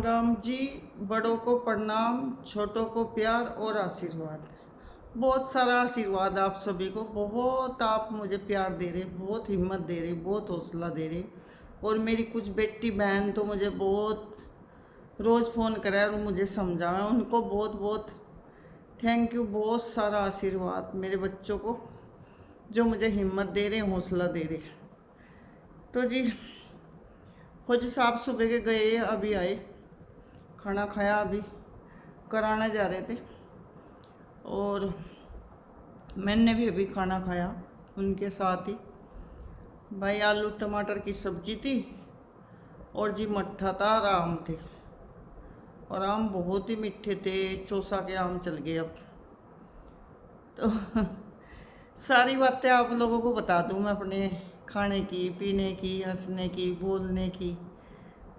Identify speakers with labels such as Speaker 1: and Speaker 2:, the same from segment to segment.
Speaker 1: राम जी। बड़ों को प्रणाम, छोटों को प्यार और आशीर्वाद। बहुत सारा आशीर्वाद आप सभी को। बहुत आप मुझे प्यार दे रहे, बहुत हिम्मत दे रहे, बहुत हौसला दे रहे। और मेरी कुछ बेटी बहन तो मुझे बहुत रोज़ फ़ोन करे और मुझे समझाए, उनको बहुत बहुत थैंक यू। बहुत सारा आशीर्वाद मेरे बच्चों को जो मुझे हिम्मत दे रहे, हौसला दे रहे। तो जी फौजी साहब सुबह के गए, अभी आए, खाना खाया, अभी कराने जा रहे थे। और मैंने भी अभी खाना खाया उनके साथ ही। भाई आलू टमाटर की सब्जी थी और जी मट्ठा था और आम थे। और आम बहुत ही मीठे थे, चौसा के आम चल गए अब तो सारी बातें आप लोगों को बता दूं मैं, अपने खाने की, पीने की, हंसने की, बोलने की।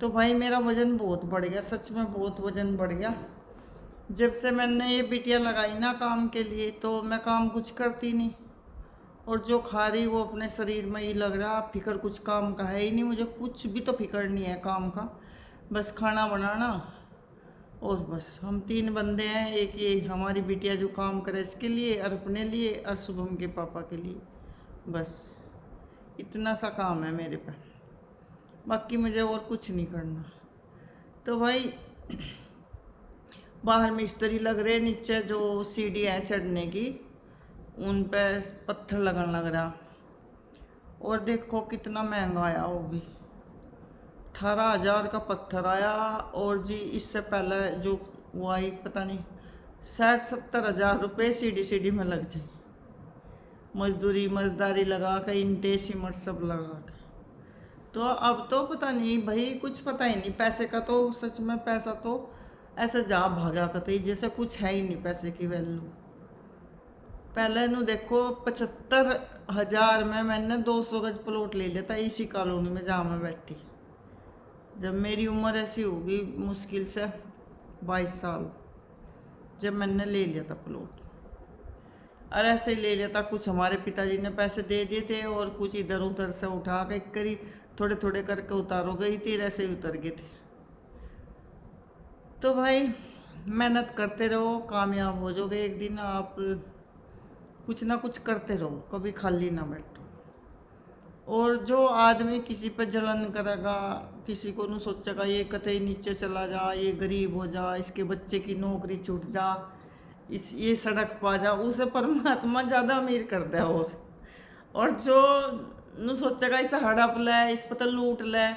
Speaker 1: तो भाई मेरा वज़न बहुत बढ़ गया, सच में बहुत वज़न बढ़ गया। जब से मैंने ये बिटिया लगाई ना काम के लिए, तो मैं काम कुछ करती नहीं। और जो खा रही वो अपने शरीर में ही लग रहा, फिक्र कुछ काम का है ही नहीं। मुझे कुछ भी तो फिक्र नहीं है काम का, बस खाना बनाना। और बस हम 3 बंदे हैं, एक ये हमारी बिटिया जो काम करे इसके लिए, और अपने लिए, और शुभम के पापा के लिए। बस इतना सा काम है मेरे पे, बाकी मुझे और कुछ नहीं करना। तो भाई बाहर मिस्त्री लग रहे, नीचे जो सीढ़ी है चढ़ने की उन पे पत्थर लगन लग रहा। और देखो कितना महंगा आया, वो भी 18,000 का पत्थर आया। और जी इससे पहले जो वो आई, पता नहीं 60-70 हज़ार रुपये सीढ़ी सीढ़ी में लग जाए, मजदारी लगा के, ईंटें सीमेंट सब लगा के। तो अब तो पता नहीं भाई, कुछ पता ही नहीं पैसे का। तो सच में पैसा तो ऐसे जा भागा कतई, जैसे कुछ है ही नहीं पैसे की वैल्यू। पहले नु देखो 75,000 में मैंने 200 गज प्लॉट ले लिया था इसी कॉलोनी में जहाँ मैं बैठी। जब मेरी उम्र ऐसी होगी मुश्किल से 22 साल, जब मैंने ले लिया था प्लॉट। और ऐसे ही ले लिया था, कुछ हमारे पिताजी ने पैसे दे दिए थे और कुछ इधर उधर से उठा के करीब थोड़े थोड़े करके उतारो गई थी, ऐसे ही उतर गए थे। तो भाई मेहनत करते रहो, कामयाब हो जाओगे एक दिन आप। कुछ ना कुछ करते रहो, कभी खाली ना बैठो। और जो आदमी किसी पर जलन करेगा, किसी को नहीं सोचेगा ये कतई नीचे चला जा, ये गरीब हो जा, इसके बच्चे की नौकरी छूट जा, इस ये सड़क पा जा, उसे परमात्मा ज़्यादा अमीर करता है। और जो न सोचेगा इसे हड़प ले, इस पर तो लूट ले,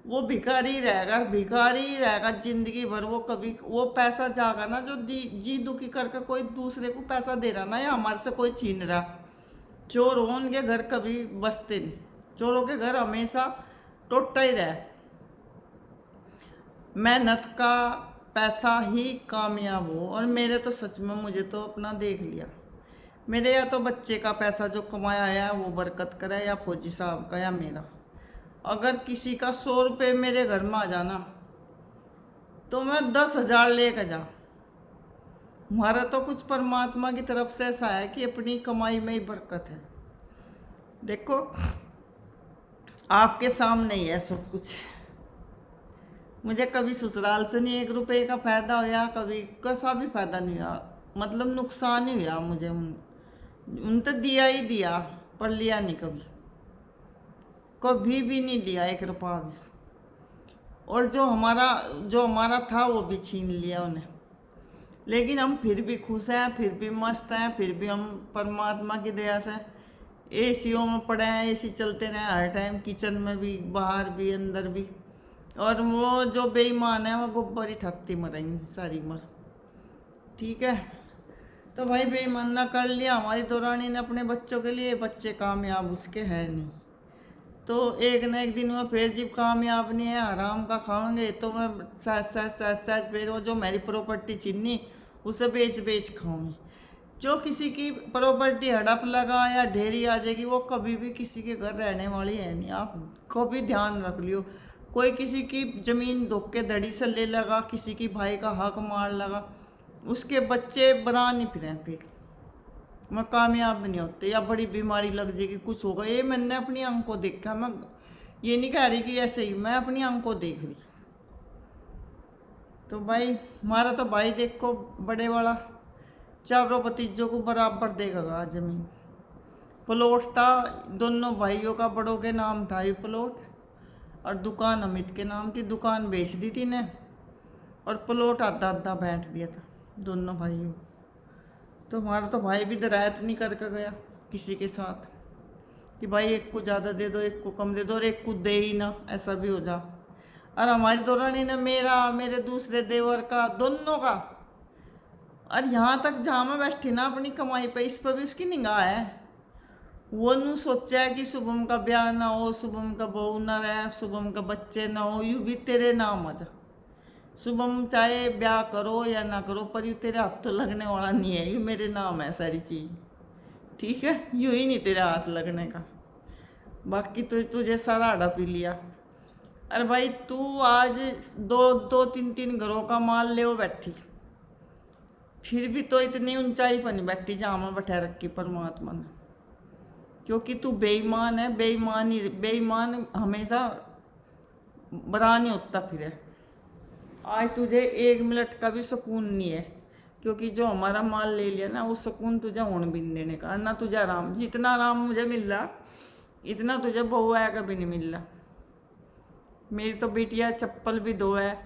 Speaker 1: वो भिखारी रहेगा, भिखारी रहेगा जिंदगी भर। वो कभी वो पैसा जागा ना जो जी दुखी करके कोई दूसरे को पैसा दे रहा ना, या हमारे से कोई छीन रहा। चोर हो उनके घर कभी बसते नहीं, चोरों के घर हमेशा टूटता ही रहे। मेहनत का पैसा ही कामयाब हो। और मेरे तो सच में, मुझे तो अपना देख लिया, मेरे या तो बच्चे का पैसा जो कमाया है वो बरकत करे, या फौजी साहब का, या मेरा। अगर किसी का 100 रुपये मेरे घर में आ जाना तो मैं 10,000 लेकर जा। हमारा तो कुछ परमात्मा की तरफ से ऐसा है कि अपनी कमाई में ही बरकत है। देखो आपके सामने ही है सब कुछ। मुझे कभी ससुराल से नहीं 1 रुपये का फ़ायदा होया, कभी कैसा भी फ़ायदा नहीं हुआ, मतलब नुकसान ही हुआ मुझे। उन तो दिया ही दिया, पर लिया नहीं कभी, कभी भी नहीं लिया 1 रुपया भी। और जो हमारा था वो भी छीन लिया उन्हें। लेकिन हम फिर भी खुश हैं, फिर भी मस्त हैं, फिर भी हम परमात्मा की दया से एसीओ में पड़े हैं। एसी चलते रहे हर टाइम, किचन में भी, बाहर भी, अंदर भी। और वो जो बेईमान है वो गोबर ही ठगती मरेंगी सारी उम्र, ठीक है। तो भाई बेईमान ना कर लिया हमारी दौरानी ने अपने बच्चों के लिए, बच्चे कामयाब उसके है नहीं। तो एक न एक दिन में फिर जब कामयाब नहीं है, आराम का खाओगे, तो मैं सहज फिर वो जो मेरी प्रॉपर्टी छीनी उसे बेच बेच खाऊंगी। जो किसी की प्रॉपर्टी हड़प लगा या ढेरी आ जाएगी, वो कभी भी किसी के घर रहने वाली है नहीं। आप कभी ध्यान रख लियो, कोई किसी की ज़मीन धोखेधड़ी से ले लगा, किसी की भाई का हक मार लगा, उसके बच्चे बना नहीं फिर, फिर मैं कामयाब नहीं होते। या बड़ी बीमारी लग जाएगी, कुछ होगा, ये मैंने अपनी आंखों देखा। मैं ये नहीं कह रही कि ऐसे ही, मैं अपनी आंखों देख रही। तो भाई हमारा तो भाई देखो बड़े वाला चारों भतीजों को बराबर देगा जमीन। प्लॉट था दोनों भाइयों का, बड़ों के नाम था ये प्लॉट, और दुकान अमित के नाम थी। दुकान बेच दी थी ने, और प्लॉट आधा आधा बांट दिया था दोनों भाइयों। तो हमारा तो भाई भी दरायत नहीं करके गया किसी के साथ कि भाई एक को ज़्यादा दे दो, एक को कम दे दो, और एक को दे ही ना, ऐसा भी हो जा। और हमारी दौरानी ने मेरा, मेरे दूसरे देवर का, दोनों का, और यहाँ तक जहाँ मैं बैठी ना अपनी कमाई पे, इस पर भी उसकी निगाह है। वो नू सोचा है कि शुभम का ब्याह ना हो, शुभम का बहू ना रहे, शुभम का बच्चे ना हो, यूँ भी तेरे नाम आ जा। शुभम चाहे ब्याह करो या ना करो, पर यूँ तेरे हाथ तो लगने वाला नहीं है, यूँ मेरे नाम है सारी चीज़, ठीक है, यूँ ही नहीं तेरे हाथ लगने का। बाकी तो तुझे सारा आड़ा पी लिया। अरे भाई तू आज दो दो तीन तीन घरों का माल ले बैठी, फिर भी तो इतनी ऊंचाई पर नहीं बैठी जहाँ मैं बैठा रखी परमात्मा ने। क्योंकि तू बेईमान है, बेईमान ही, बेईमान हमेशा बरा नहीं होता फिर। आज तुझे 1 मिनट का भी सुकून नहीं है, क्योंकि जो हमारा माल ले लिया ना, वो सुकून तुझे होने भी नहीं देने का। ना तुझे आराम, जितना आराम मुझे मिल रहा इतना तुझे बहू आया कभी नहीं मिल रहा। मेरी तो बेटिया चप्पल भी धो है,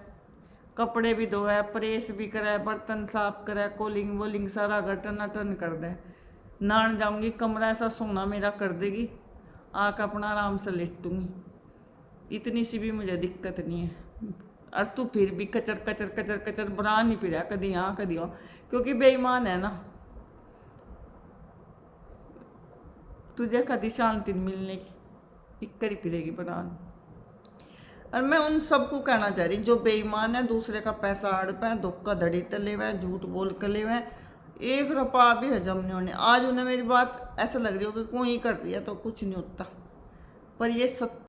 Speaker 1: कपड़े भी धो है, प्रेस भी करे, बर्तन साफ करे, कोलिंग वोलिंग सारा घर टन कर दे। नहाने जाऊंगी, कमरा ऐसा सोना मेरा कर देगी, आके अपना आराम से लेटूंगी। इतनी सी भी मुझे दिक्कत नहीं है। और तू फिर भी कचर कचर कचर कचर बरा नहीं पिरा, कदी यहाँ कदी वहाँ, क्योंकि बेईमान है ना। तुझे कदी शांति नहीं मिलने की, इक्कर ही फिरेगी बरान। और मैं उन सबको कहना चाह रही जो बेईमान है, दूसरे का पैसा हड़प है, धोखाधड़ी तले हुए, झूठ बोल कर ले हुए, 1 रुपया भी हजम नहीं होने। आज उन्हें मेरी बात ऐसा लग रही हो कि कोई कर रही है तो कुछ नहीं होता, पर ये सत्य